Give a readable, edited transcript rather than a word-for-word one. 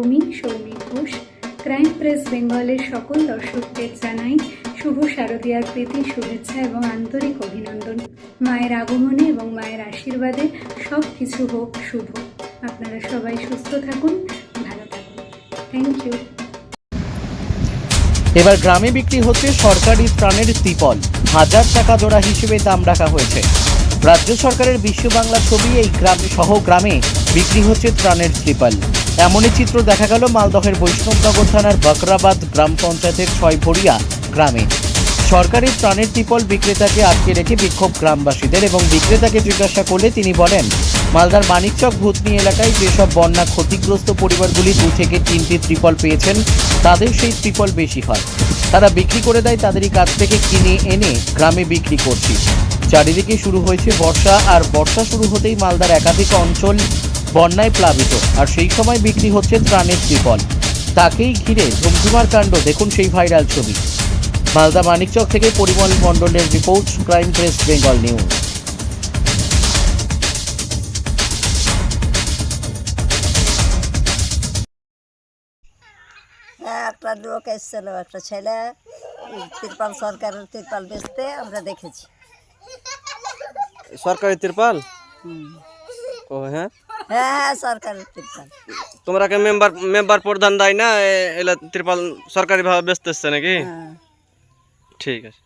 আমি Soumik Ghosh. Crime press বেঙ্গলের সকল দর্শকদের জানাই শুভ শারদীয়ার প্রীতি শুভেচ্ছা এবং আন্তরিক অভিনন্দন। মায়ের আগমনে এবং মায়ের আশীর্বাদে সব কিছু হোক শুভ। আপনারা সবাই সুস্থ থাকুন, ভালো থাকুন। Thank you. এবার গ্রামে বিক্রি হচ্ছে সরকারি ত্রাণের ত্রিপল। 1000 টাকা জোড়া হিসেবে দাম রাখা হয়েছে। রাজ্য সরকারের বিশ্ব বাংলা ছবি এই গ্রামে বিক্রি হচ্ছে ত্রাণের ত্রিপল। এমনই চিত্র দেখা গেল মালদহের বৈষ্ণবনগর থানার বাকরাবাদ গ্রাম পঞ্চায়েতের 6 ভরিয়া গ্রামে। সরকারি ত্রাণের ত্রিপল বিক্রেতাকে আটকে রেখে বিক্ষোভ গ্রামবাসীদের, এবং বিক্রেতাকে জিজ্ঞাসা করলে তিনি বলেন, মালদার মানিকচক ভূতনি এলাকায় যেসব বন্যা ক্ষতিগ্রস্ত পরিবারগুলি 2 থেকে 3টি ত্রিপল পেয়েছেন তাদের সেই ত্রিপল বেশি হয়। তারা বিক্রি করে দেয়, তাদেরই কাছ থেকে কিনে এনে গ্রামে বিক্রি করছি। চারিদিকে শুরু হয়েছে বর্ষা, আর বর্ষা শুরু হতেই মালদার একাধিক অঞ্চল বন্যায় প্লাবিত, আর সেই সময় বিক্রি হচ্ছে ত্রাণের ত্রিপল। তাকেই ঘিরে ধুমধুমার কাণ্ড। দেখুন সেই ভাইরাল ছবি। মালদা মানিকচক থেকে পরিমল মণ্ডলের report, crime press Bengal news. একটা লোক এসেছিল, একটা ছেলে তিরপাল, সরকারের তিরপাল বেচতে আমরা দেখেছি। সরকারি তিরপাল? হুম। ও হ্যাঁ, হ্যাঁ হ্যাঁ, সরকারের তিরপাল। তোমরাকে মেম্বার প্রধান দেয় না এলা তিরপাল সরকারি ভাবে বেচতেছে নাকি? হ্যাঁ। ঠিক আছে।